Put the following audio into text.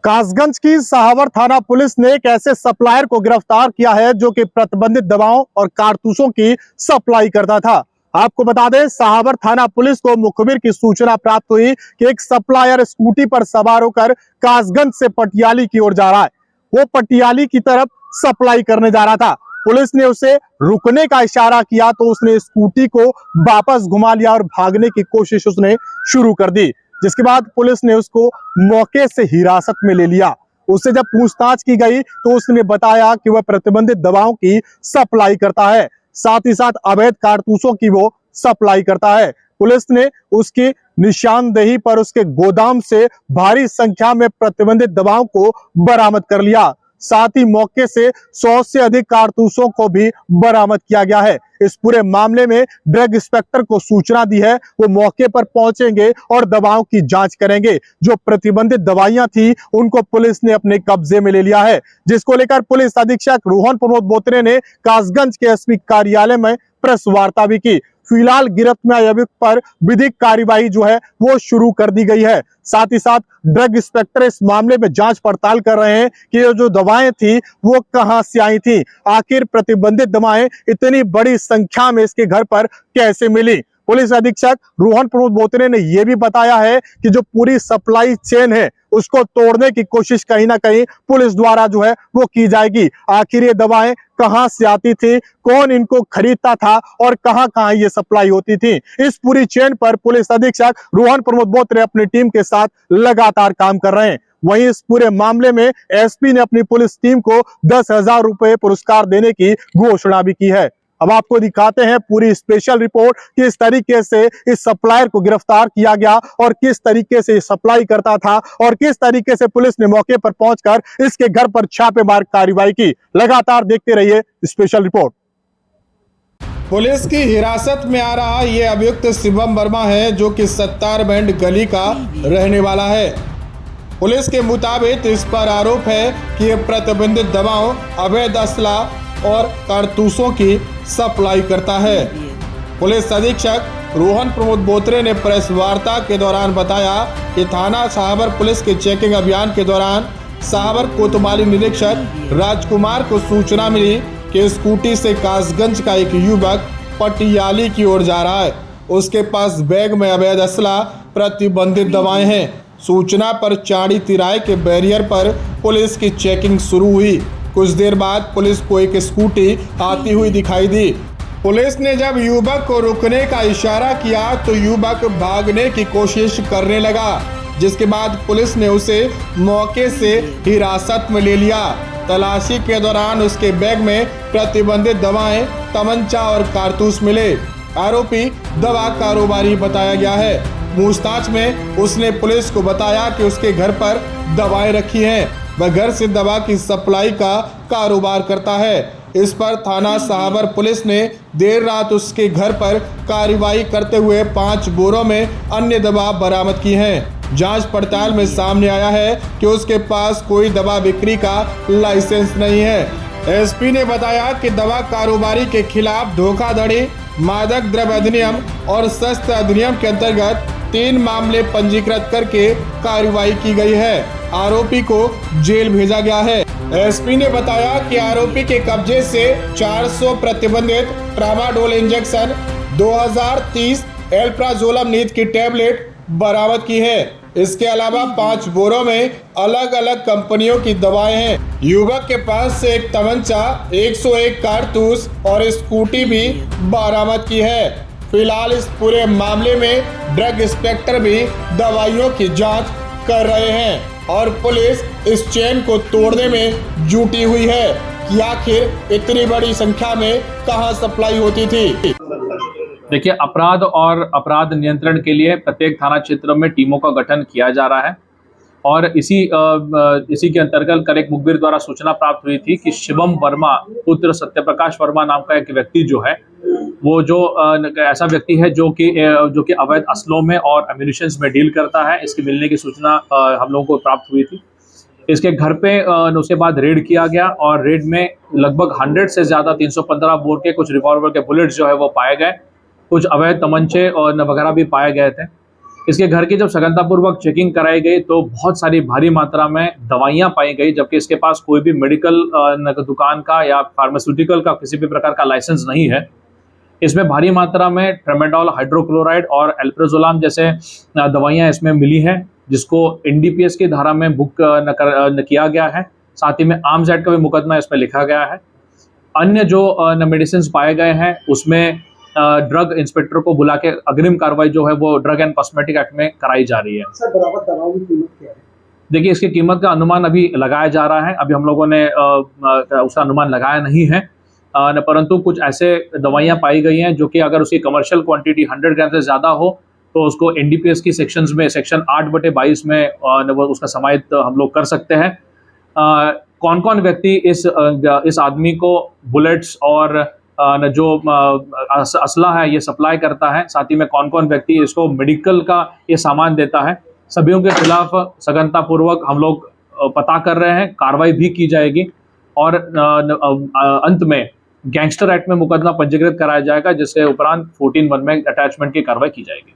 कासगंज की सहावर थाना पुलिस ने एक ऐसे सप्लायर को गिरफ्तार किया है जो कि प्रतिबंधित दवाओं और कारतूसों की सप्लाई करता था। आपको बता दें, सहावर थाना पुलिस को मुखबिर की सूचना प्राप्त हुई कि एक सप्लायर स्कूटी पर सवार होकर कासगंज से पटियाली की ओर जा रहा है। वो पटियाली की तरफ सप्लाई करने जा रहा था। पुलिस ने उसे रुकने का इशारा किया तो उसने स्कूटी को वापस घुमा लिया और भागने की कोशिश उसने शुरू कर दी, जिसके बाद पुलिस ने उसको मौके से हिरासत में ले लिया। उससे जब पूछताछ की गई तो उसने बताया कि वह प्रतिबंधित दवाओं की सप्लाई करता है, साथ ही साथ अवैध कारतूसों की वो सप्लाई करता है। पुलिस ने उसकी निशानदेही पर उसके गोदाम से भारी संख्या में प्रतिबंधित दवाओं को बरामद कर लिया। साथ ही मौके से 100 से अधिक कारतूसों को भी बरामद किया गया है। इस पूरे मामले में ड्रग इंस्पेक्टर को सूचना दी है, वो मौके पर पहुंचेंगे और दवाओं की जांच करेंगे। जो प्रतिबंधित दवाइयां थी उनको पुलिस ने अपने कब्जे में ले लिया है, जिसको लेकर पुलिस अधीक्षक रोहन प्रमोद बोत्रे ने कासगंज के एसपी कार्यालय में प्रेस वार्ता भी की। फिलहाल गिरफ्त में आए अभियुक्त पर विधिक कार्यवाही जो है वो शुरू कर दी गई है। साथ ही साथ ड्रग इंस्पेक्टर इस मामले में जांच पड़ताल कर रहे हैं कि ये जो दवाएं थी वो कहां से आई थी, आखिर प्रतिबंधित दवाएं इतनी बड़ी संख्या में इसके घर पर कैसे मिली। पुलिस अधीक्षक रोहन प्रमोद बोत्रे ने यह भी बताया है कि जो पूरी सप्लाई चेन है उसको तोड़ने की कोशिश कहीं ना कहीं पुलिस द्वारा जो है वो की जाएगी। आखिर ये दवाएं कहां से आती थी, कौन इनको खरीदता था और कहां कहां ये सप्लाई होती थी, इस पूरी चेन पर पुलिस अधीक्षक रोहन प्रमोद बोत्रे अपनी टीम के साथ लगातार काम कर रहे हैं। वहीं इस पूरे मामले में एसपी ने अपनी पुलिस टीम को 10,000 रुपए पुरस्कार देने की घोषणा भी की है। अब आपको दिखाते हैं पूरी स्पेशल रिपोर्ट, किस तरीके से इस सप्लायर को गिरफ्तार किया गया और किस तरीके से सप्लाई करता था और किस तरीके से पुलिस ने मौके पर पहुंचकर इसके घर पर छापेमार कार्रवाई की। लगातार देखते रहिए स्पेशल रिपोर्ट। पुलिस की हिरासत में आ रहा ये अभियुक्त शिवम वर्मा है, जो कि सत्तार बैंड गली का रहने वाला है। पुलिस के मुताबिक इस पर आरोप है कि ये प्रतिबंधित दवाओं, अवैध असला और कारतूसों की सप्लाई करता है। पुलिस अधीक्षक रोहन प्रमोद बोत्रे ने प्रेस वार्ता के दौरान बताया कि थाना सहावर पुलिस के चेकिंग अभियान के दौरान सहावर कोतवाली निरीक्षक राजकुमार को सूचना मिली कि स्कूटी से कासगंज का एक युवक पटियाली की ओर जा रहा है। उसके पास बैग में अवैध असला, प्रतिबंधित दवाएं हैं। सूचना पर चाड़ी तिराहे के बैरियर पर पुलिस की चेकिंग शुरू हुई। कुछ देर बाद पुलिस को एक स्कूटी आती हुई दिखाई दी। पुलिस ने जब युवक को रुकने का इशारा किया तो युवक भागने की कोशिश करने लगा, जिसके बाद पुलिस ने उसे मौके से हिरासत में ले लिया। तलाशी के दौरान उसके बैग में प्रतिबंधित दवाएं, तमंचा और कारतूस मिले। आरोपी दवा कारोबारी बताया गया है। पूछताछ में उसने पुलिस को बताया कि उसके घर पर दवाएं रखी हैं। वह घर से दवा की सप्लाई का कारोबार करता है। इस पर थाना सहावर पुलिस ने देर रात उसके घर पर कार्रवाई करते हुए 5 बोरों में अन्य दवा बरामद की हैं। जांच पड़ताल में सामने आया है कि उसके पास कोई दवा बिक्री का लाइसेंस नहीं है। एसपी ने बताया कि दवा कारोबारी के खिलाफ धोखाधड़ी, मादक द्रव्य अधिनियम और शस्त्र अधिनियम के अंतर्गत 3 मामले पंजीकृत करके कार्रवाई की गई है। आरोपी को जेल भेजा गया है। एसपी ने बताया कि आरोपी के कब्जे से 400 प्रतिबंधित ट्रामाडोल इंजेक्शन, 2030 एल्प्राजोलम नींद की टैबलेट बरामद की है। इसके अलावा 5 बोरों में अलग अलग कंपनियों की दवाएं हैं। युवक के पास से एक तमंचा, 101 कारतूस और स्कूटी भी बरामद की है। फिलहाल इस पूरे मामले में ड्रग इंस्पेक्टर भी दवाइयों की जांच कर रहे हैं और पुलिस इस चेन को तोड़ने में जुटी हुई है कि आखिर इतनी बड़ी संख्या में कहां सप्लाई होती थी। देखिए, अपराध और अपराध नियंत्रण के लिए प्रत्येक थाना क्षेत्र में टीमों का गठन किया जा रहा है और इसी के अंतर्गत कल एक मुखबिर द्वारा सूचना प्राप्त हुई थी कि शिवम वर्मा पुत्र सत्यप्रकाश वर्मा नाम का एक व्यक्ति जो है वो ऐसा व्यक्ति है जो कि अवैध असलों में और एम्यूनिशंस में डील करता है। इसके मिलने की सूचना हम लोगों को प्राप्त हुई थी। इसके घर पे उसके बाद रेड किया गया और रेड में लगभग 100 से ज़्यादा 315 बोर के कुछ रिवॉल्वर के बुलेट्स जो है वो पाए गए, कुछ अवैध तमंचे और वगैरह भी पाए गए थे। इसके घर की जब सघनतापूर्वक चेकिंग कराई गई तो बहुत सारी भारी मात्रा में दवाइयाँ पाई गई, जबकि इसके पास कोई भी मेडिकल दुकान का या फार्मास्यूटिकल का किसी भी प्रकार का लाइसेंस नहीं है। इसमें भारी मात्रा में ट्रेमेडॉल हाइड्रोक्लोराइड और एल्प्राजोलाम जैसे दवाइयाँ इसमें मिली हैं, जिसको एनडीपीएस की धारा में बुक किया गया है। साथ ही में आर्म्स एक्ट का भी मुकदमा इसमें लिखा गया है। अन्य जो मेडिसिन पाए गए हैं उसमें ड्रग इंस्पेक्टर को बुला के अग्रिम कार्रवाई जो है वो ड्रग एंड कॉस्मेटिक एक्ट में कराई जा रही है। सर, बरामद दवाओं की कीमत क्या है? देखिए, इसकी कीमत का अनुमान अभी लगाया जा रहा है। अभी हम लोगों ने उसका अनुमान लगाया नहीं है, परंतु कुछ ऐसे दवाइयाँ पाई गई हैं जो कि अगर उसकी कमर्शियल क्वांटिटी 100 ग्राम से ज़्यादा हो तो उसको एनडीपीएस की सेक्शंस में सेक्शन 8/22 में वो उसका समाहित हम लोग कर सकते हैं। कौन कौन व्यक्ति इस आदमी को बुलेट्स और जो असला है ये सप्लाई करता है, साथ ही में कौन कौन व्यक्ति इसको मेडिकल का ये सामान देता है, सभी के खिलाफ सघनतापूर्वक हम लोग पता कर रहे हैं, कार्रवाई भी की जाएगी और अंत में गैंगस्टर एक्ट में मुकदमा पंजीकृत कराया जाएगा, जिसके उपरांत 14(1) में अटैचमेंट की कार्रवाई की जाएगी।